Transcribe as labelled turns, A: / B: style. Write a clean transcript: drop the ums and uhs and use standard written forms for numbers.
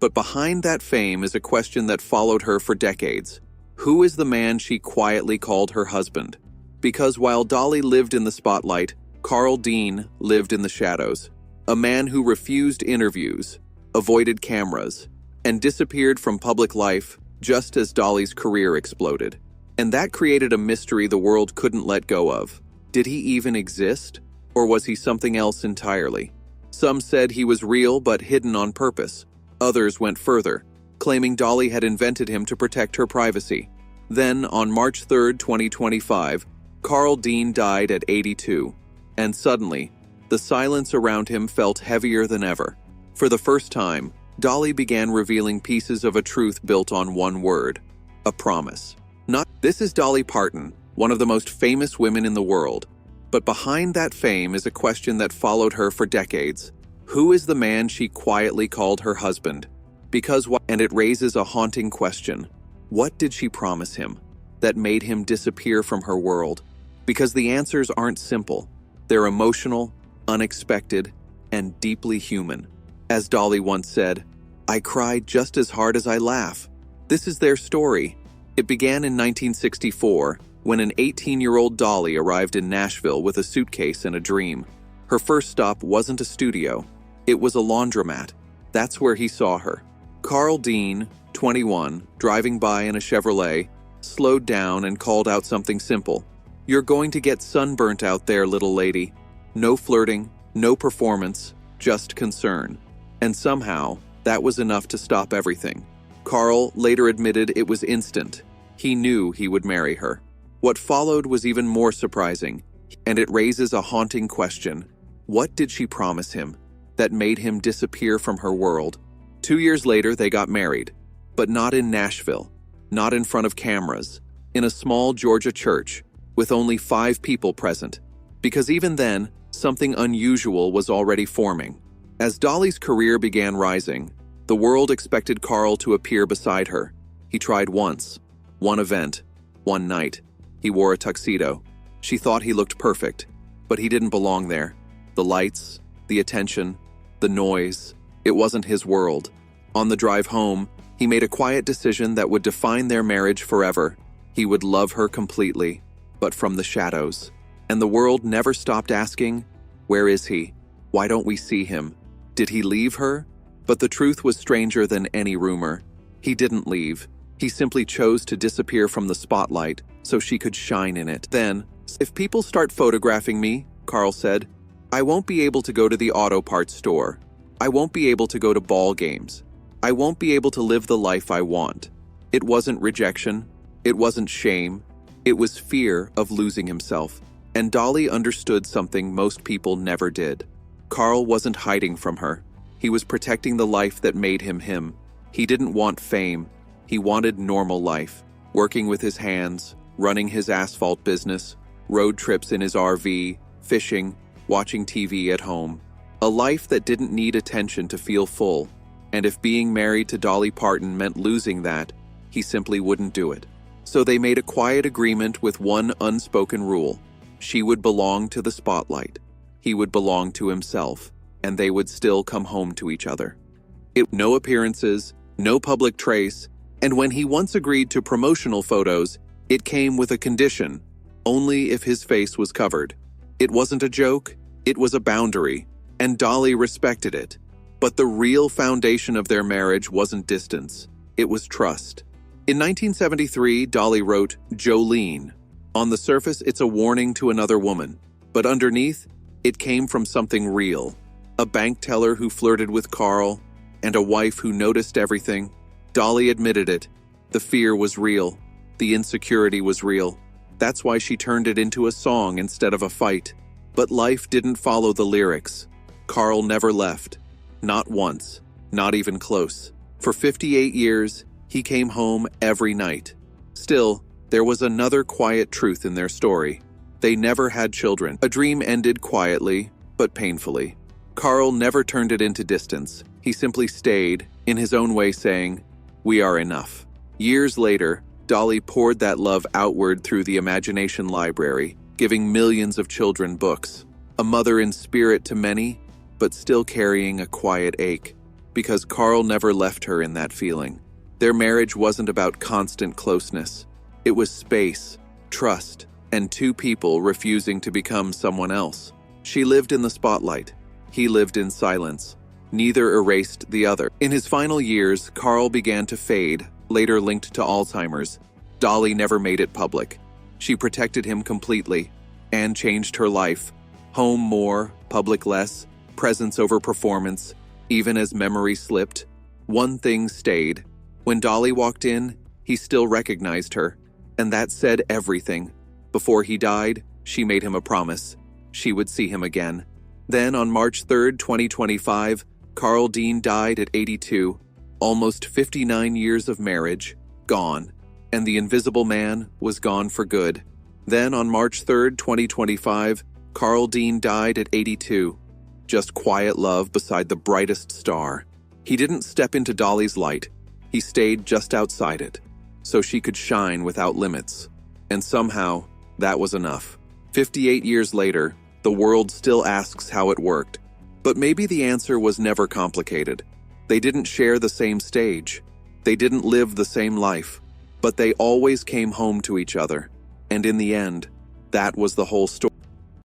A: But behind that fame is a question that followed her for decades. Who is the man she quietly called her husband? Because while Dolly lived in the spotlight, Carl Dean lived in the shadows. A man who refused interviews, avoided cameras, and disappeared from public life just as Dolly's career exploded. And that created a mystery the world couldn't let go of. Did he even exist? Or was he something else entirely? Some said he was real but hidden on purpose. Others went further, claiming Dolly had invented him to protect her privacy. Then, on March 3, 2025, Carl Dean died at 82. And suddenly, the silence around him felt heavier than ever. For the first time, Dolly began revealing pieces of a truth built on one word: a promise. This is Dolly Parton, one of the most famous women in the world. But behind that fame is a question that followed her for decades. Who is the man she quietly called her husband? And it raises a haunting question. What did she promise him that made him disappear from her world? Because the answers aren't simple. They're emotional, unexpected, and deeply human. As Dolly once said, "I cried just as hard as I laugh." This is their story. It began in 1964, when an 18-year-old Dolly arrived in Nashville with a suitcase and a dream. Her first stop wasn't a studio. It was a laundromat. That's where he saw her. Carl Dean, 21, driving by in a Chevrolet, slowed down and called out something simple. "You're going to get sunburnt out there, little lady." No flirting, no performance, just concern. And somehow, that was enough to stop everything. Carl later admitted it was instant. He knew he would marry her. What followed was even more surprising, and it raises a haunting question. What did she promise him that made him disappear from her world? 2 years later, they got married, but not in Nashville, not in front of cameras, in a small Georgia church with only 5 people present. Because even then, something unusual was already forming. As Dolly's career began rising, the world expected Carl to appear beside her. He tried once, one event, one night. He wore a tuxedo. She thought he looked perfect, but he didn't belong there. The lights, the attention, the noise, it wasn't his world. On the drive home, he made a quiet decision that would define their marriage forever. He would love her completely, but from the shadows. And the world never stopped asking, where is he? Why don't we see him? Did he leave her? But the truth was stranger than any rumor. He didn't leave. He simply chose to disappear from the spotlight so she could shine in it. Then, "If people start photographing me," Carl said, "I won't be able to go to the auto parts store. I won't be able to go to ball games. I won't be able to live the life I want." It wasn't rejection. It wasn't shame. It was fear of losing himself. And Dolly understood something most people never did. Carl wasn't hiding from her. He was protecting the life that made him him. He didn't want fame. He wanted normal life, working with his hands, running his asphalt business, road trips in his RV, fishing, watching TV at home. A life that didn't need attention to feel full. And if being married to Dolly Parton meant losing that, he simply wouldn't do it. So they made a quiet agreement with one unspoken rule. She would belong to the spotlight. He would belong to himself. And they would still come home to each other. No appearances, no public trace, and when he once agreed to promotional photos, it came with a condition: only if his face was covered. It wasn't a joke, it was a boundary, and Dolly respected it. But the real foundation of their marriage wasn't distance, it was trust. In 1973, Dolly wrote "Jolene." On the surface, it's a warning to another woman, but underneath, it came from something real. A bank teller who flirted with Carl, and a wife who noticed everything. Dolly admitted it. The fear was real. The insecurity was real. That's why she turned it into a song instead of a fight. But life didn't follow the lyrics. Carl never left. Not once. Not even close. For 58 years, he came home every night. Still, there was another quiet truth in their story. They never had children. A dream ended quietly, but painfully. Carl never turned it into distance. He simply stayed, in his own way saying, "We are enough." Years later, Dolly poured that love outward through the Imagination Library, giving millions of children books. A mother in spirit to many, but still carrying a quiet ache. because Carl never left her in that feeling. Their marriage wasn't about constant closeness. It was space, trust, and two people refusing to become someone else. She lived in the spotlight. He lived in silence. Neither erased the other. In his final years, Carl began to fade, later linked to Alzheimer's. Dolly never made it public. She protected him completely and changed her life. Home more, public less, presence over performance. Even as memory slipped, one thing stayed. When Dolly walked in, he still recognized her, and that said everything. Before he died, she made him a promise. She would see him again. Then on March 3, 2025, Carl Dean died at 82, almost 59 years of marriage, gone, and the invisible man was gone for good. Then on March 3, 2025, Carl Dean died at 82, just quiet love beside the brightest star. He didn't step into Dolly's light. He stayed just outside it, so she could shine without limits. And somehow, that was enough. 58 years later, the world still asks how it worked. But maybe the answer was never complicated. They didn't share the same stage. They didn't live the same life. But they always came home to each other. And in the end, that was the whole story.